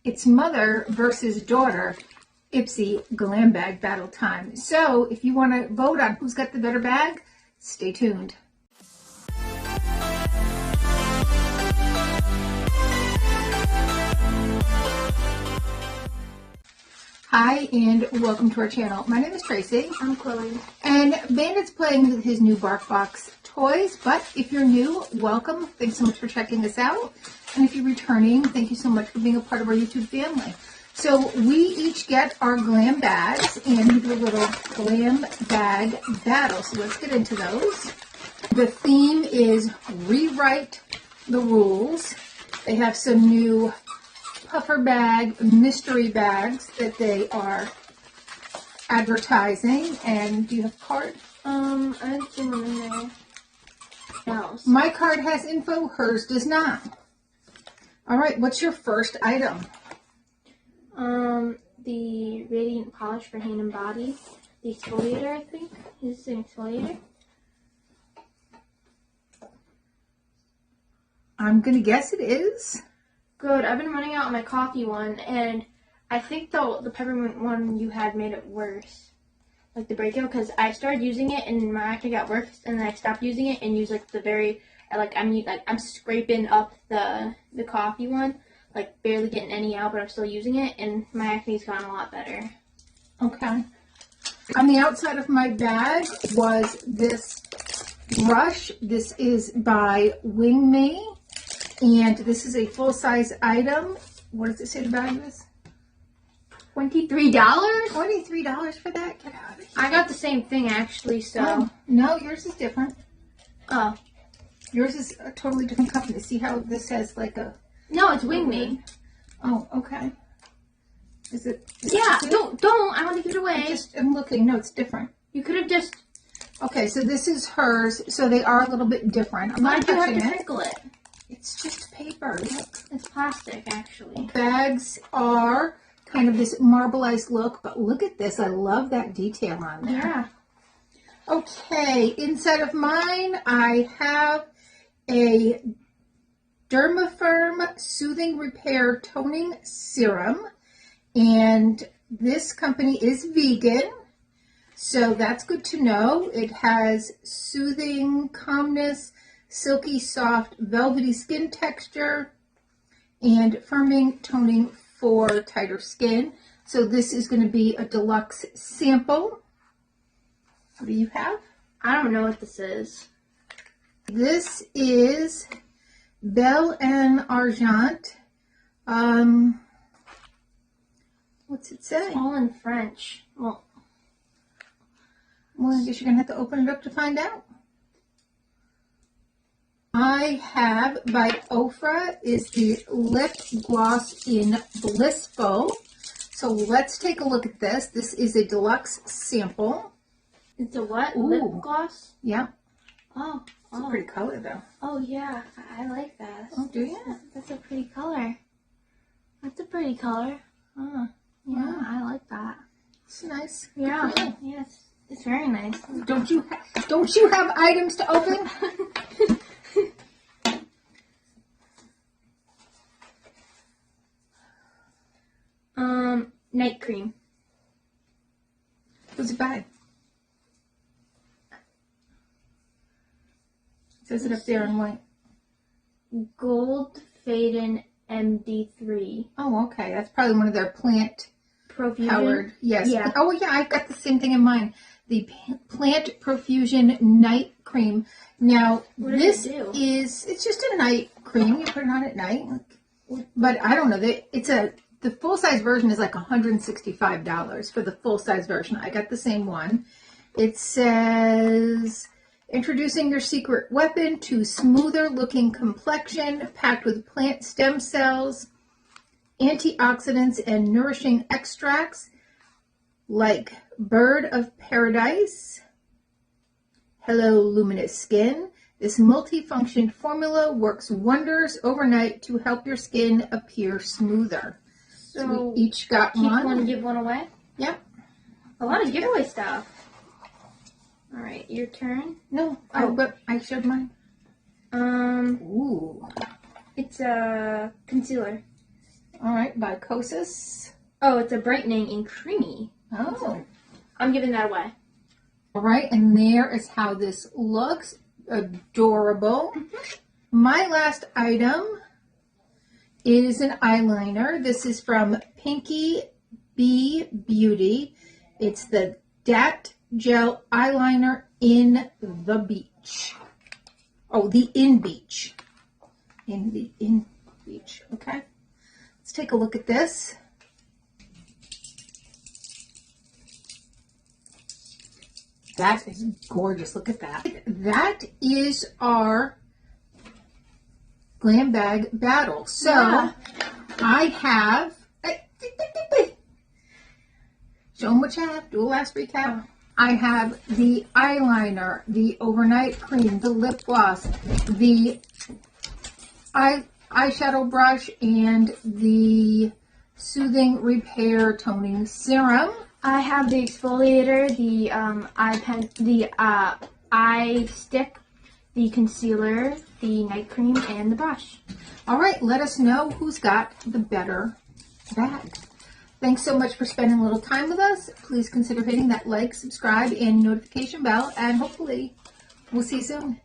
It's mother versus daughter Ipsy Glam Bag battle time. So if you want to vote on who's got the better bag, stay tuned. Hi and welcome to our channel. My name is Tracy. I'm Chloe. And Bandit's playing with his new BarkBox toys, but if you're new, welcome. Thanks so much for checking us out. And if you're returning, thank you so much for being a part of our YouTube family. So we each get our glam bags and we do a little glam bag battle. So let's get into those. The theme is rewrite the rules. They have some new puffer bag mystery bags that they are advertising. And do you have a card? I have some in there. Else. My card has info, hers does not. All right, what's your first item? The Radiant Polish for Hand and Body. The exfoliator, I think. Is this an exfoliator? I'm going to guess it is. Good. I've been running out on my coffee one, and I think the peppermint one you had made it worse. Like the breakout, because I started using it and my acne got worse, and then I stopped using it and used like the very, I'm scraping up the coffee one, like barely getting any out, but I'm still using it, and my acne's gotten a lot better. Okay. On the outside of my bag was this brush. This is by Wing Me, and this is a full-size item. What does it say the value is? $23? $23 for that? Get out of here. I got the same thing actually, so. Oh, no, yours is different. Oh. Yours is a totally different company. See how this has like a... No, it's Wing Me. Oh, okay. Is it? Yeah, don't. I want to give it away. I'm looking. No, it's different. You could have just. Okay, so this is hers. So they are a little bit different. I'm Why not do you have touching to it. crinkle it? It's just paper. Look. It's plastic, actually. Bags are kind of this marbleized look, but look at this. I love that detail on there. Yeah. Okay, inside of mine, I have a Dermafirm Soothing Repair Toning Serum, and this company is vegan, so that's good to know. It has soothing, calmness, silky, soft, velvety skin texture, and firming, toning for tighter skin. So this is going to be a deluxe sample. What do you have? I don't know what this is. This is Belle en Argent. What's it say? It's all in French. Well, I guess you're going to have to open it up to find out. I have by Ofra is the lip gloss in Blissful. So let's take a look at this. This is a deluxe sample. It's a what? Ooh. Lip gloss? Yeah. Oh. It's a pretty color though. Oh yeah, I like that. Oh, do you? That's a pretty color. That's a pretty color. Oh, Yeah, I like that. it's nice. Yeah. Good for you. Yes. It's very nice. Don't you have items to open? Night cream. What's it by? It says it up there in white. Gold Faden MD3. Oh, okay. That's probably one of their plant Profusion. powered. Yes. Yeah. Oh, yeah. I've got the same thing in mine. The Plant Profusion Night Cream. Now, What does this it do? it's just a night cream. You put it on at night. But I don't know. The full-size version is like $165 for the full-size version. I got the same one. It says, introducing your secret weapon to smoother-looking complexion, packed with plant stem cells, antioxidants, and nourishing extracts like Bird of Paradise, Hello Luminous Skin. This multifunction formula works wonders overnight to help your skin appear smoother. So we each got keep one. one, give one away? Yep. A lot of giveaway stuff. All right, your turn. No, but I showed mine. Ooh. It's a concealer. All right, by Kosas. Oh, it's a brightening and creamy. Oh. I'm giving that away. All right, and there is how this looks. Adorable. My last item is an eyeliner. This is from Pinky Bee Beauty. It's the Dat Gel Eyeliner in the Beach. Oh, the In Beach. In the In Beach. Okay. Let's take a look at this. That is gorgeous. Look at that. That is our Glam Bag battle. So Yeah. I have, show them what you have. Do a last recap. I have the eyeliner, the overnight cream, the lip gloss, the eyeshadow brush, and the soothing repair toning serum. I have the exfoliator, the eye pen, the eye stick, the concealer, the night cream, and the brush. All right, let us know who's got the better bag. Thanks so much for spending a little time with us. Please consider hitting that like, subscribe, and notification bell, and hopefully we'll see you soon.